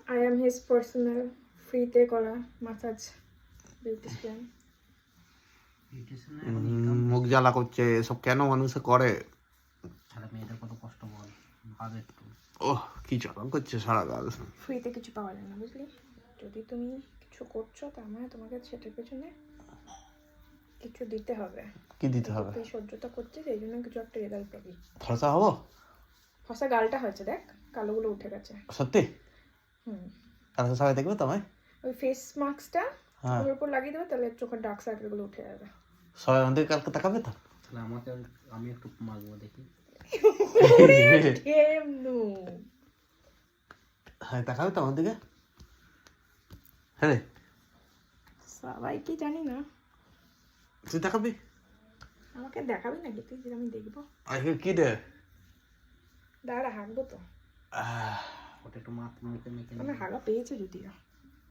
I am his personal ফ্রিতে করা massage beautician. মুখ জ্বালা করছে, এসব কেন মানুষে করে? মেয়েদের কত কষ্ট বল, ভাব একটু। ওহ, কি জ্বালা করছে সারা গাল। ফ্রিতে কিছু পাওয়া যায় না, বুঝলি? যদি তুমি কিছু করছো তার মানে তোমাকে সেটার পেছনে কিছু দিতে হবে। কি দিতে হবে? তুই সহ্যতা করছিস, এই জন্য কিছু একটা রেজাল্ট পাবি। ফসা হবো? ফসা গালটা হয়েছে, দেখ কালোগুলো উঠে গেছে। সত্যি? হুম, আর সবাই দেখবে তোমায়? ওই ফেস মাস্কটা হ্যাঁ, ওর উপর লাগিয়ে দেবে, তাহলে চোখের ডার্ক সার্কেলগুলো উঠে যাবে। সবাই আমাদের কালকে তাকাবে তো? তাহলে আমাকে, আমি একটু মাখবো দেখি। কেমনু হ্যাঁ, তাকাবে তো আমার দিকে? হ্যাঁ রে, সবাই কি জানি না, তুই তাকাবি? আমাকে দেখাবি নাকি তুই যে আমি দেখবো? আজকে কি রে? দাঁড়া, হাঁকবো তো। আহ, ওটা একটু মুখে মেখে আমার হাগা পেয়েছে যদিও।